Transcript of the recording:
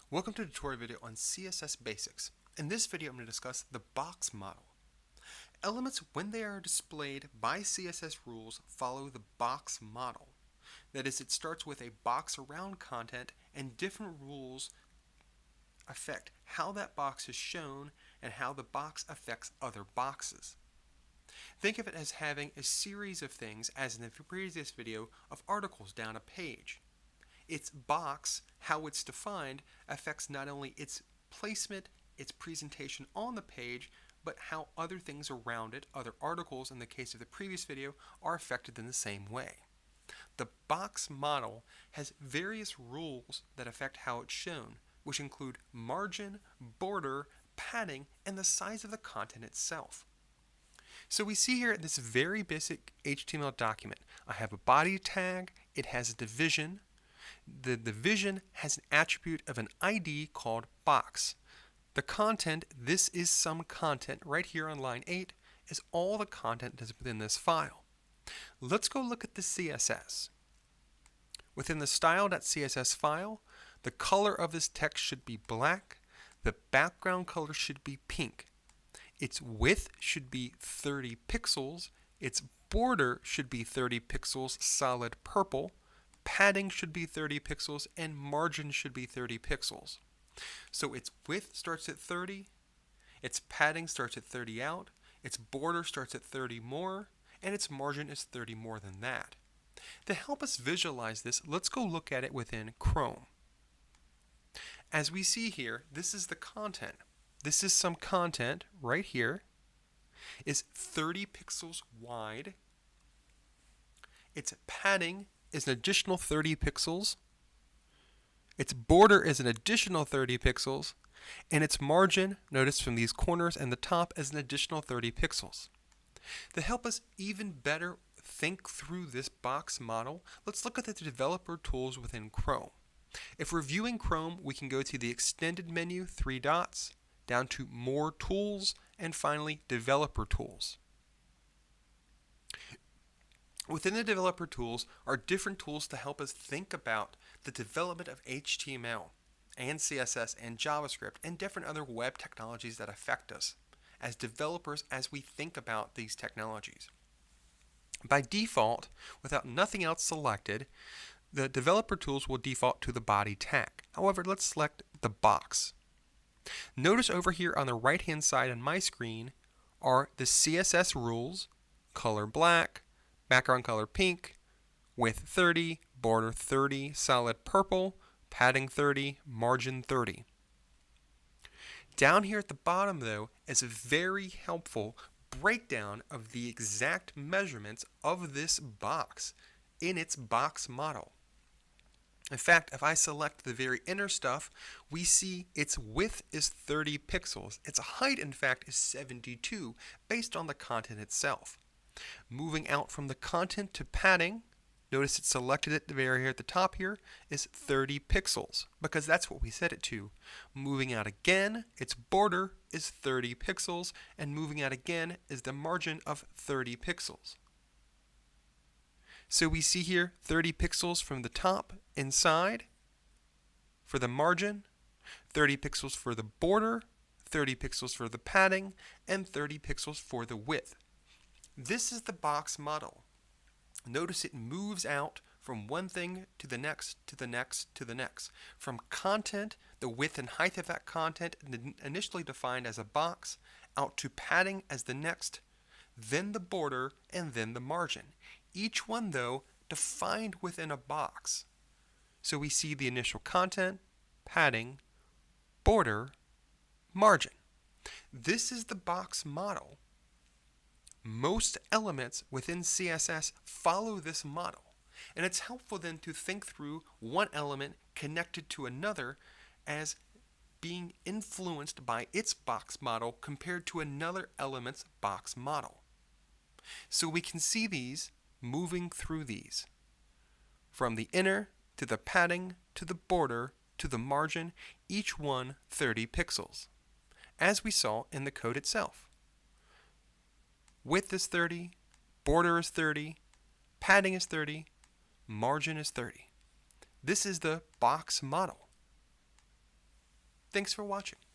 Welcome to the tutorial video on CSS basics. In this video, I'm going to discuss the box model. Elements, when they are displayed by CSS rules, follow the box model. That is, it starts with a box around content, and different rules affect how that box is shown and how the box affects other boxes. Think of it as having a series of things, as in the previous video, of articles down a page. Its box, how it's defined, affects not only its placement, its presentation on the page, but how other things around it, other articles in the case of the previous video, are affected in the same way. The box model has various rules that affect how it's shown, which include margin, border, padding, and the size of the content itself. So we see here in this very basic HTML document, I have a body tag, it has a division. The division has an attribute of an ID called box. The content, this is some content right here on line 8, is all the content that's within this file. Let's go look at the CSS. Within the style.css file, the color of this text should be black. The background color should be pink. Its width should be 30 pixels. Its border should be 30 pixels solid purple. Padding should be 30 pixels and margin should be 30 pixels. So its width starts at 30, its padding starts at 30 out, its border starts at 30 more, and its margin is 30 more than that. To help us visualize this, let's go look at it within Chrome. As we see here, this is the content. This is some content right here. Is 30 pixels wide. Its padding is an additional 30 pixels. Its border is an additional 30 pixels. And its margin, notice from these corners and the top, is an additional 30 pixels. To help us even better think through this box model, let's look at the developer tools within Chrome. If we're viewing Chrome, we can go to the extended menu, 3 dots, down to more tools, and finally developer tools. Within the developer tools are different tools to help us think about the development of HTML and CSS and JavaScript and different other web technologies that affect us as developers as we think about these technologies. By default, without nothing else selected, the developer tools will default to the body tag. However, let's select the box. Notice over here on the right hand side on my screen are the CSS rules, color black, background color pink, width 30, border 30, solid purple, padding 30, margin 30. Down here at the bottom, though, is a very helpful breakdown of the exact measurements of this box in its box model. In fact, if I select the very inner stuff, we see its width is 30 pixels. Its height, in fact, is 72 based on the content itself. Moving out from the content to padding, notice it's selected at the very here at the top here, is 30 pixels because that's what we set it to. Moving out again, its border is 30 pixels, and moving out again is the margin of 30 pixels. So we see here 30 pixels from the top inside for the margin, 30 pixels for the border, 30 pixels for the padding, and 30 pixels for the width. This is the box model. Notice it moves out from one thing to the next, to the next, to the next. From content, the width and height of that content initially defined as a box, out to padding as the next, then the border, and then the margin. Each one, though, defined within a box. So we see the initial content, padding, border, margin. This is the box model. Most elements within CSS follow this model, and it's helpful then to think through one element connected to another as being influenced by its box model compared to another element's box model. So we can see these moving through these, from the inner to the padding to the border to the margin, each one 30 pixels, as we saw in the code itself. Width is 30, border is 30, padding is 30, margin is 30. This is the box model. Thanks for watching.